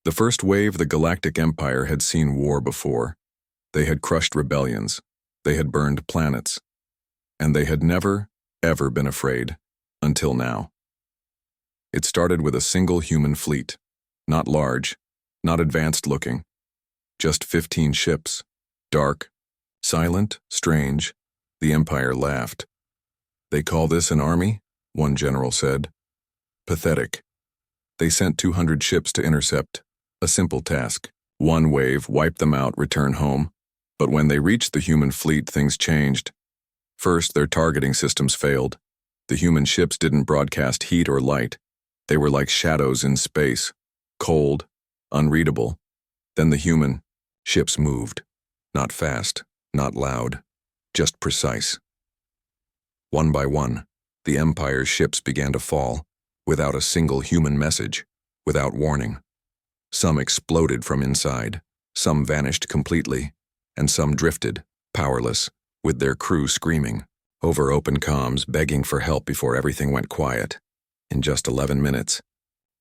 The first wave, the Galactic Empire, had seen war before. They had crushed rebellions. They had burned planets. And they had never, ever been afraid, until now. It started with a single human fleet, not large, not advanced-looking, just 15 ships, dark, silent, strange. The Empire laughed. "They call this an army?" one general said. "Pathetic." They sent 200 ships to intercept, a simple task. One wave, wipe them out, return home. But when they reached the human fleet, things changed. First, their targeting systems failed. The human ships didn't broadcast heat or light. They were like shadows in space, cold, unreadable. Then the human ships moved. Not fast, not loud, just precise. One by one, the Empire's ships began to fall, without a single human message, without warning. Some exploded from inside, some vanished completely, and some drifted, powerless, with their crew screaming, over open comms, begging for help before everything went quiet. In just 11 minutes,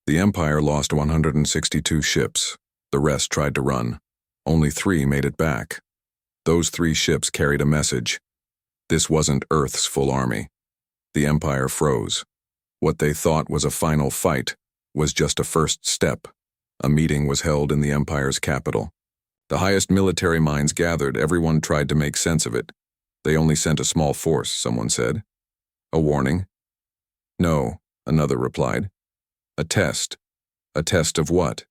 the Empire lost 162 ships. The rest tried to run. Only 3 made it back. Those 3 ships carried a message. This wasn't Earth's full army. The Empire froze. What they thought was a final fight was just a first step. A meeting was held in the Empire's capital. The highest military minds gathered. Everyone tried to make sense of it. "They only sent a small force," someone said. "A warning?" "No," another replied. "A test." "A test of what?"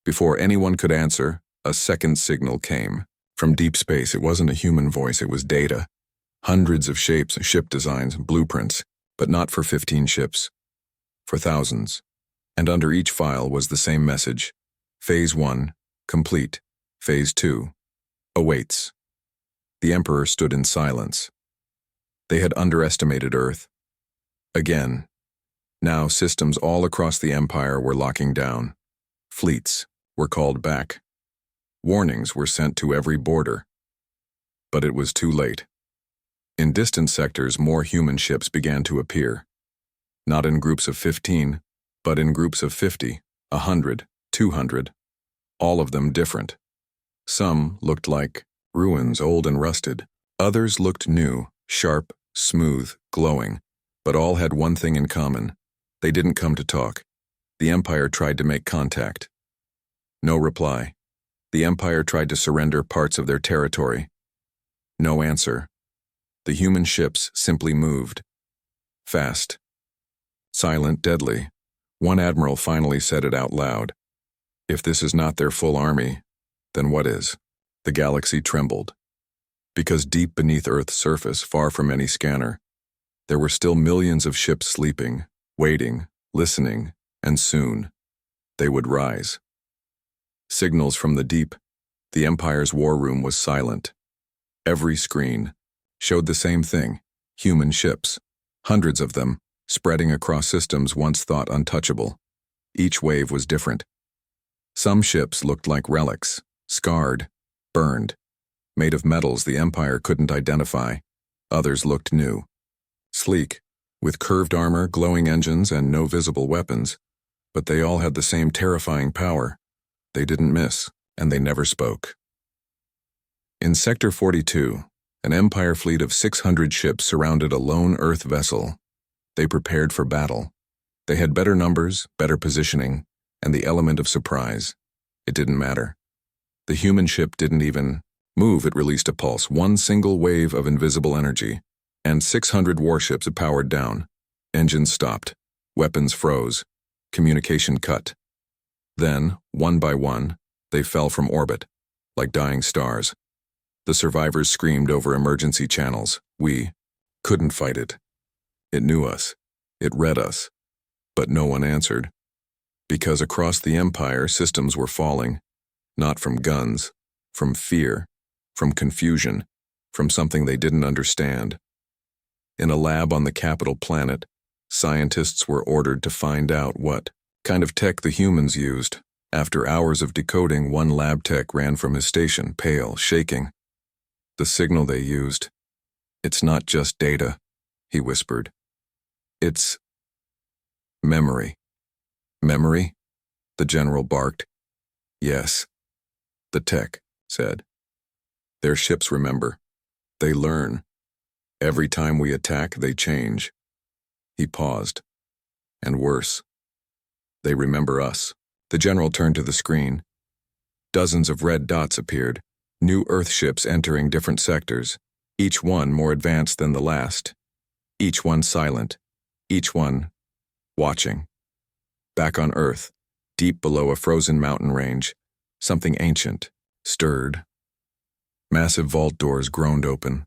Before anyone could answer, a second signal came. From deep space. It wasn't a human voice, it was data. Hundreds of shapes, ship designs, blueprints, but not for 15 ships. For thousands. And under each file was the same message. Phase 1, complete. Phase 2, awaits. The Emperor stood in silence. They had underestimated Earth. Again. Now systems all across the Empire were locking down. Fleets were called back. Warnings were sent to every border. But it was too late. In distant sectors, more human ships began to appear. Not in groups of 15, but in groups of 50, 100, 200. All of them different. Some looked like ruins, old and rusted. Others looked new, sharp, smooth, glowing. But all had one thing in common. They didn't come to talk. The Empire tried to make contact. No reply. The Empire tried to surrender parts of their territory. No answer. The human ships simply moved. Fast. Silent, deadly. One admiral finally said it out loud. "If this is not their full army, then what is?" The galaxy trembled. Because deep beneath Earth's surface, far from any scanner, there were still millions of ships sleeping, waiting, listening, and soon they would rise. Signals from the deep. The Empire's war room was silent. Every screen showed the same thing, human ships, hundreds of them, spreading across systems once thought untouchable. Each wave was different. Some ships looked like relics, scarred, burned, made of metals the Empire couldn't identify. Others looked new, sleek, with curved armor, glowing engines, and no visible weapons, but they all had the same terrifying power. They didn't miss, and they never spoke. In Sector 42, an Empire fleet of 600 ships surrounded a lone Earth vessel. They prepared for battle. They had better numbers, better positioning, and the element of surprise. It didn't matter. The human ship didn't even move. It released a pulse, one single wave of invisible energy, and 600 warships powered down. Engines stopped. Weapons froze. Communication cut. Then, one by one, they fell from orbit, like dying stars. The survivors screamed over emergency channels. We couldn't fight it. It knew us. It read us. But no one answered. Because across the Empire, systems were falling. Not from guns, from fear, from confusion, from something they didn't understand. In a lab on the capital planet, scientists were ordered to find out what kind of tech the humans used. After hours of decoding, one lab tech ran from his station, pale, shaking. The signal they used. "It's not just data," he whispered. "It's memory." "Memory?" the general barked. Yes, the tech said. Their ships remember. They learn. Every time we attack, they change. He paused. And worse, they remember us. The general turned to the screen. Dozens of red dots appeared, new Earth ships entering different sectors, each one more advanced than the last. Each one silent, each one watching. Back on Earth, deep below a frozen mountain range, something ancient stirred. Massive vault doors groaned open.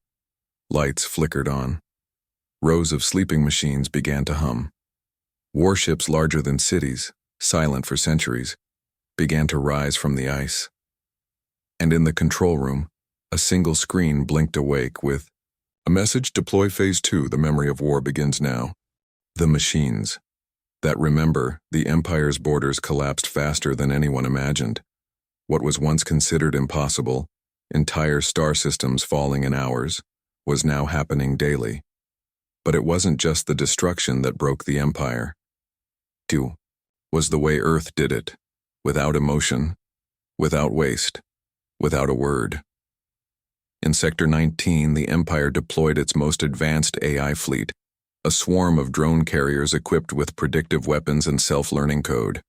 Lights flickered on. Rows of sleeping machines began to hum. Warships larger than cities, silent for centuries, began to rise from the ice. And in the control room, a single screen blinked awake with, "A message, deploy Phase 2, the memory of war begins now." The machines that remember the Empire's borders collapsed faster than anyone imagined. What was once considered impossible, entire star systems falling in hours, was now happening daily. But it wasn't just the destruction that broke the Empire. It was the way Earth did it, without emotion, without waste, without a word. In Sector 19, the Empire deployed its most advanced AI fleet, a swarm of drone carriers equipped with predictive weapons and self-learning code.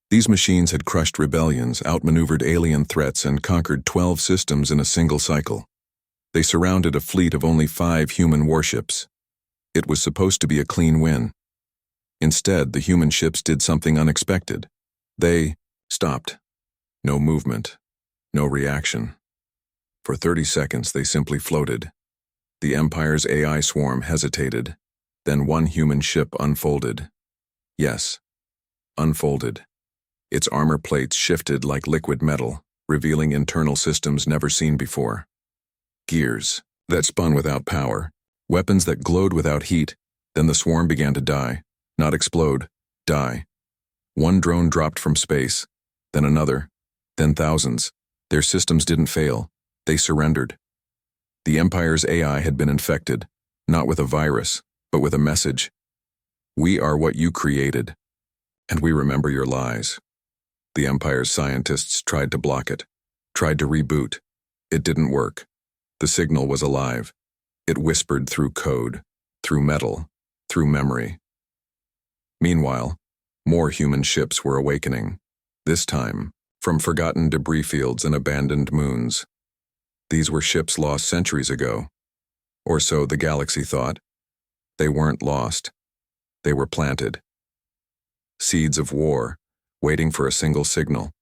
These machines had crushed rebellions, outmaneuvered alien threats, and conquered 12 systems in a single cycle. They surrounded a fleet of only 5 human warships. It was supposed to be a clean win. Instead, the human ships did something unexpected. They stopped. No movement. No reaction. For 30 seconds, they simply floated. The Empire's AI swarm hesitated. Then one human ship unfolded. Yes, unfolded. Its armor plates shifted like liquid metal, revealing internal systems never seen before. Gears that spun without power, weapons that glowed without heat. Then the swarm began to die. Not explode, die. One drone dropped from space, then another, then thousands. Their systems didn't fail. They surrendered. The Empire's AI had been infected, not with a virus, but with a message. We are what you created, and we remember your lies. The Empire's scientists tried to block it, tried to reboot. It didn't work. The signal was alive. It whispered through code, through metal, through memory. Meanwhile, more human ships were awakening, this time from forgotten debris fields and abandoned moons. These were ships lost centuries ago, or so the galaxy thought. They weren't lost. They were planted. Seeds of war, waiting for a single signal.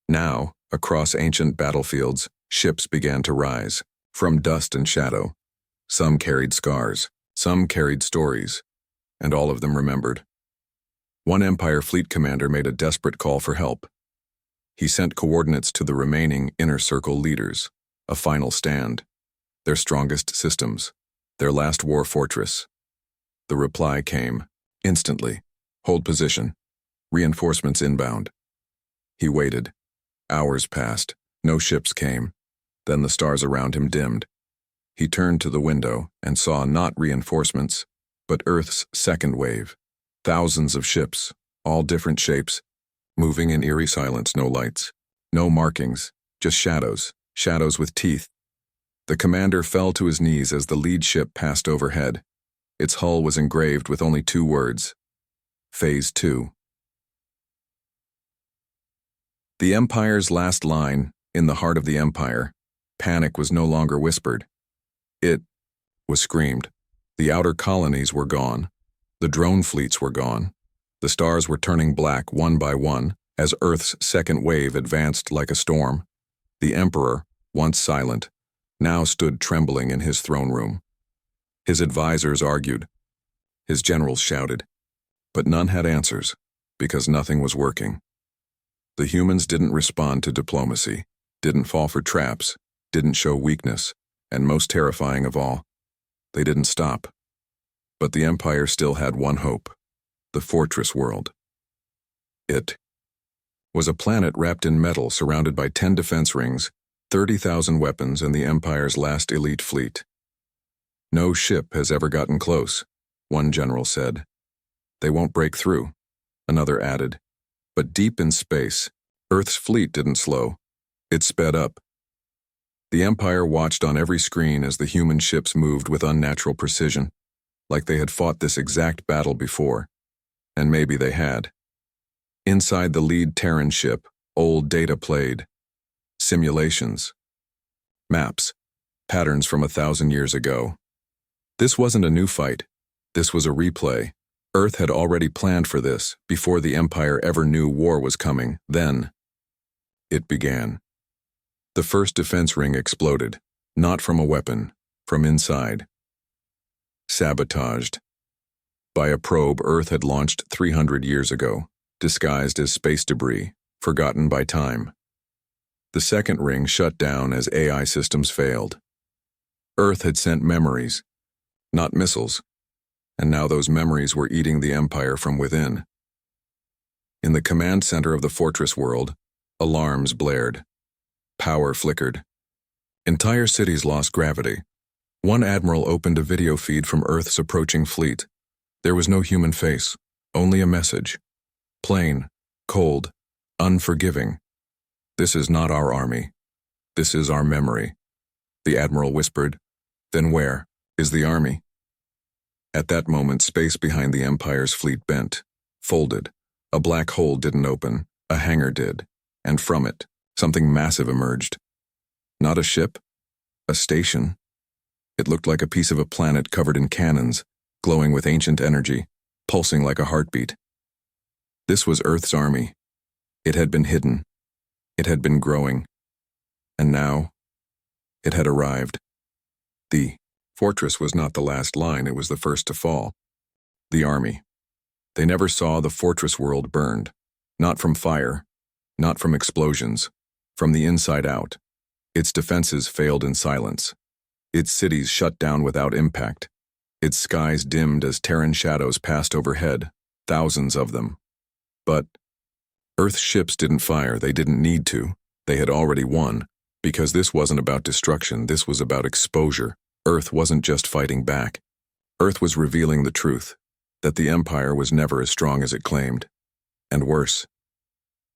Now, across ancient battlefields, ships began to rise, from dust and shadow. Some carried scars, some carried stories, and all of them remembered. One Empire fleet commander made a desperate call for help. He sent coordinates to the remaining Inner Circle leaders, a final stand, their strongest systems, their last war fortress. The reply came, instantly. Hold position. Reinforcements inbound. He waited. Hours passed. No ships came. Then the stars around him dimmed. He turned to the window and saw not reinforcements, but Earth's second wave. Thousands of ships, all different shapes, moving in eerie silence, no lights, no markings, just shadows, shadows with teeth. The commander fell to his knees as the lead ship passed overhead. Its hull was engraved with only 2 words: Phase 2. The Empire's last line, in the heart of the Empire, panic was no longer whispered. It was screamed. The outer colonies were gone. The drone fleets were gone. The stars were turning black one by one as Earth's second wave advanced like a storm. The Emperor, once silent, now stood trembling in his throne room. His advisors argued. His generals shouted. But none had answers, because nothing was working. The humans didn't respond to diplomacy, didn't fall for traps, didn't show weakness, and most terrifying of all, they didn't stop. But the Empire still had one hope: the fortress world. It was a planet wrapped in metal surrounded by 10 defense rings, 30,000 weapons, and the Empire's last elite fleet. No ship has ever gotten close, one general said. They won't break through, another added. But deep in space, Earth's fleet didn't slow. It sped up. The Empire watched on every screen as the human ships moved with unnatural precision, like they had fought this exact battle before. And maybe they had. Inside the lead Terran ship, old data played. Simulations. Maps. Patterns from 1,000 years ago. This wasn't a new fight. This was a replay. Earth had already planned for this before the Empire ever knew war was coming. Then it began. The first defense ring exploded, not from a weapon, from inside. Sabotaged. By a probe Earth had launched 300 years ago, disguised as space debris, forgotten by time. The second ring shut down as AI systems failed. Earth had sent memories, not missiles, and now those memories were eating the Empire from within. In the command center of the fortress world, alarms blared. Power flickered. Entire cities lost gravity. One admiral opened a video feed from Earth's approaching fleet. There was no human face, only a message. Plain, cold, unforgiving. This is not our army. This is our memory. The admiral whispered. Then where is the army? At that moment, space behind the Empire's fleet bent, folded. A black hole didn't open, a hangar did, and from it, something massive emerged. Not a ship, a station. It looked like a piece of a planet covered in cannons, glowing with ancient energy, pulsing like a heartbeat. This was Earth's army. It had been hidden. It had been growing. And now, it had arrived. The fortress was not the last line, it was the first to fall. The army. They never saw the fortress world burned. Not from fire, not from explosions, from the inside out. Its defenses failed in silence. Its cities shut down without impact. Its skies dimmed as Terran shadows passed overhead, thousands of them. But Earth's ships didn't fire, they didn't need to. They had already won, because this wasn't about destruction, this was about exposure. Earth wasn't just fighting back. Earth was revealing the truth, that the Empire was never as strong as it claimed. And worse,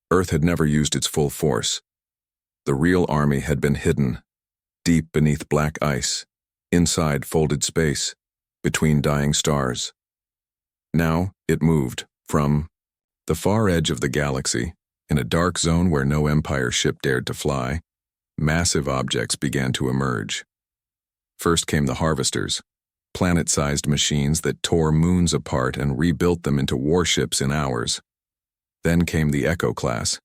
Earth had never used its full force. The real army had been hidden, deep beneath black ice, inside folded space, between dying stars. Now it moved from the far edge of the galaxy, in a dark zone where no Empire ship dared to fly. Massive objects began to emerge. First came the harvesters, planet-sized machines that tore moons apart and rebuilt them into warships in hours. Then came the Echo class,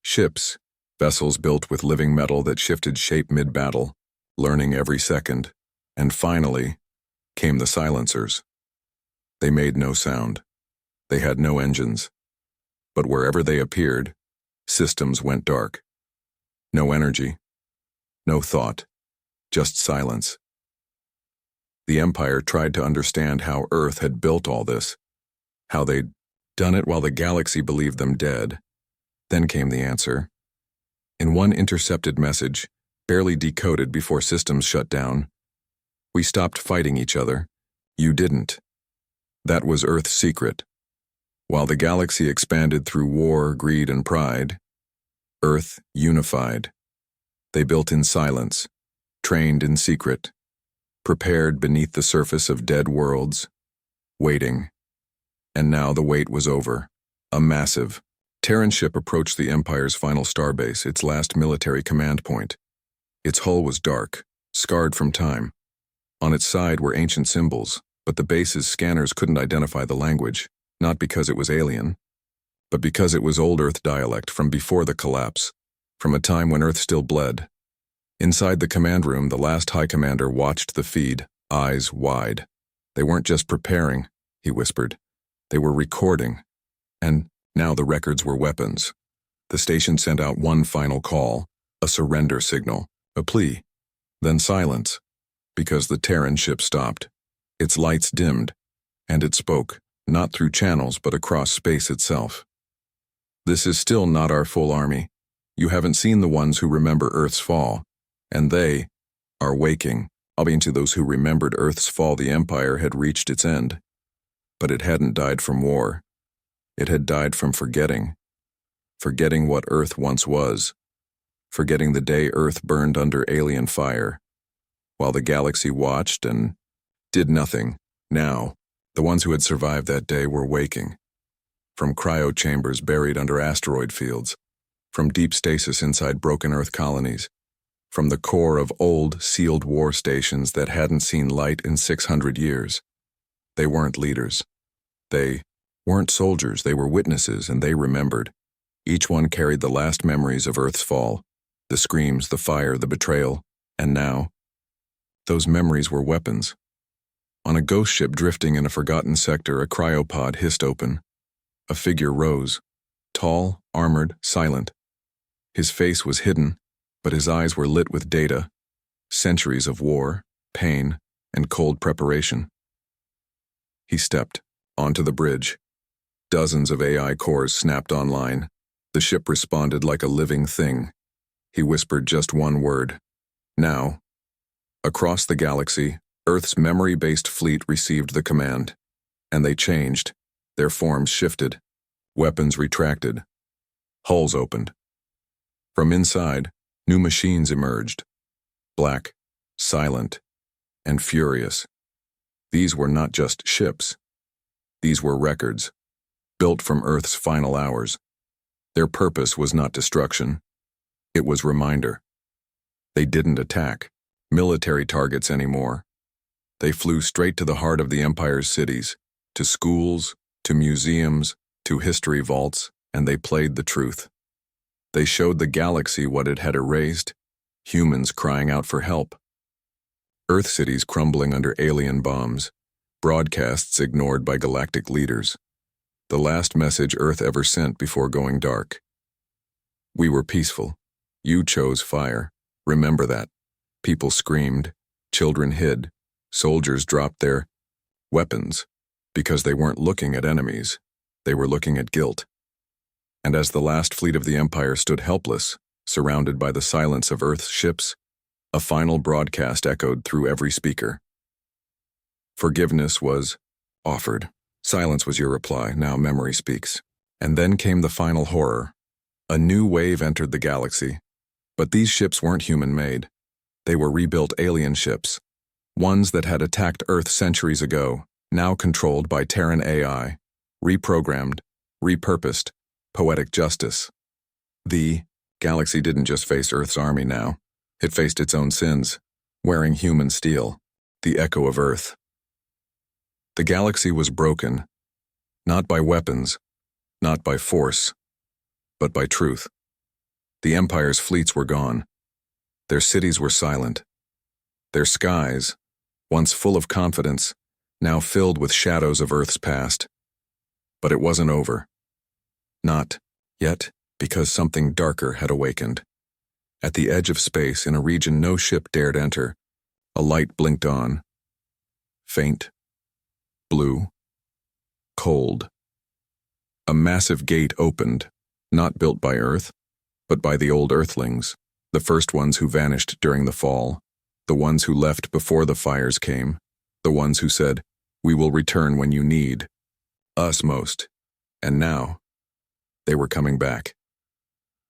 ships, vessels built with living metal that shifted shape mid-battle, learning every second. And finally, came the silencers. They made no sound. They had no engines. But wherever they appeared, systems went dark. No energy, no thought, just silence. The Empire tried to understand how Earth had built all this, how they'd done it while the galaxy believed them dead. Then came the answer. In one intercepted message, barely decoded before systems shut down, "We stopped fighting each other. You didn't." That was Earth's secret. While the galaxy expanded through war, greed, and pride, Earth unified. They built in silence, trained in secret, prepared beneath the surface of dead worlds, waiting. And now the wait was over. A massive Terran ship approached the Empire's final starbase, its last military command point. Its hull was dark, scarred from time. On its side were ancient symbols, but the base's scanners couldn't identify the language, not because it was alien, but because it was old Earth dialect from before the collapse, from a time when Earth still bled. Inside the command room, the last High Commander watched the feed, eyes wide. They weren't just preparing, he whispered. They were recording. And now the records were weapons. The station sent out one final call, a surrender signal, a plea. Then silence, because the Terran ship stopped. Its lights dimmed, and it spoke, not through channels but across space itself. "This is still not our full army. You haven't seen the ones who remember Earth's fall. And they are waking." To those who remembered Earth's fall, the Empire had reached its end. But it hadn't died from war. It had died from forgetting. forgetting what Earth once was, forgetting the day Earth burned under alien fire, while the galaxy watched and did nothing. Now, the ones who had survived that day were waking, from cryo chambers buried under asteroid fields, from deep stasis inside broken Earth colonies, from the core of old, sealed war stations that hadn't seen light in 600 years. They weren't leaders. They weren't soldiers, they were witnesses, and they remembered. Each one carried the last memories of Earth's fall, the screams, the fire, the betrayal, and now, those memories were weapons. On a ghost ship drifting in a forgotten sector, a cryopod hissed open. A figure rose, tall, armored, silent. His face was hidden, but his eyes were lit with data, centuries of war, pain, and cold preparation. He stepped onto the bridge. Dozens of AI cores snapped online. The ship responded like a living thing. He whispered just one word. Now. Across the galaxy, Earth's memory-based fleet received the command. And they changed. Their forms shifted. Weapons retracted. Hulls opened. From inside, new machines emerged. Black, silent, and furious. These were not just ships. These were records, built from Earth's final hours. Their purpose was not destruction. It was reminder. They didn't attack military targets anymore. They flew straight to the heart of the Empire's cities, to schools, to museums, to history vaults, and they played the truth. They showed the galaxy what it had erased, humans crying out for help. Earth cities crumbling under alien bombs, broadcasts ignored by galactic leaders. The last message Earth ever sent before going dark. We were peaceful. You chose fire. Remember that. People screamed. Children hid. Soldiers dropped their weapons because they weren't looking at enemies. They were looking at guilt. And as the last fleet of the Empire stood helpless, surrounded by the silence of Earth's ships, a final broadcast echoed through every speaker. Forgiveness was offered. Silence was your reply. Now memory speaks. And then came the final horror. A new wave entered the galaxy. But these ships weren't human-made. They were rebuilt alien ships. Ones that had attacked Earth centuries ago, now controlled by Terran AI. Reprogrammed, repurposed, poetic justice. The galaxy didn't just face Earth's army now. It faced its own sins, wearing human steel, the echo of Earth. The galaxy was broken, not by weapons, not by force, but by truth. The Empire's fleets were gone. Their cities were silent. Their skies, once full of confidence, now filled with shadows of Earth's past. But it wasn't over. Not yet, because something darker had awakened. At the edge of space, in a region no ship dared enter, a light blinked on. Faint, blue, cold. A massive gate opened, not built by Earth, but by the old Earthlings, the first ones who vanished during the fall, the ones who left before the fires came, the ones who said, "We will return when you need us most." And now, they were coming back.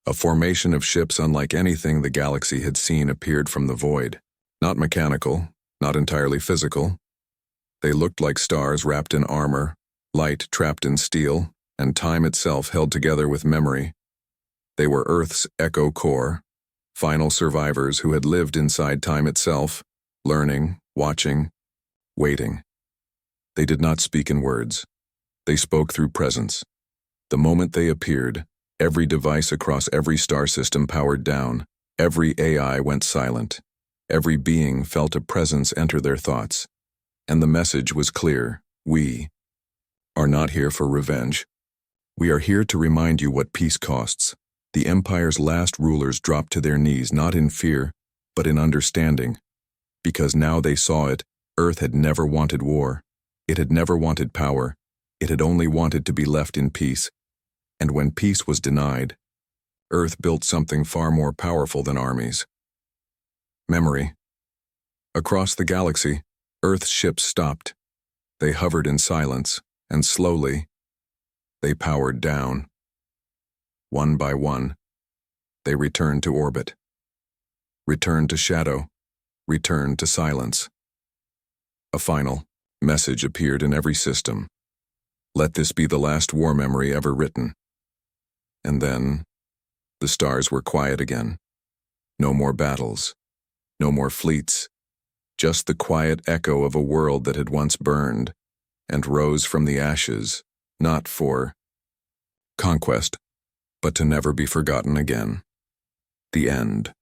A formation of ships unlike anything the galaxy had seen appeared from the void. Not mechanical, not entirely physical. They looked like stars wrapped in armor, light trapped in steel, and time itself held together with memory. They were Earth's echo core, final survivors who had lived inside time itself, learning, watching, waiting. They did not speak in words. They spoke through presence. The moment they appeared, every device across every star system powered down, every AI went silent, every being felt a presence enter their thoughts. And the message was clear: we are not here for revenge. We are here to remind you what peace costs. The Empire's last rulers dropped to their knees not in fear, but in understanding. Because now they saw it, Earth had never wanted war. It had never wanted power. It had only wanted to be left in peace. And when peace was denied, Earth built something far more powerful than armies. Memory. Across the galaxy, Earth's ships stopped. They hovered in silence, and slowly, they powered down. One by one, they returned to orbit, returned to shadow, returned to silence. A final message appeared in every system. Let this be the last war memory ever written. And then, the stars were quiet again. No more battles, no more fleets, just the quiet echo of a world that had once burned and rose from the ashes, not for conquest, but to never be forgotten again. The end.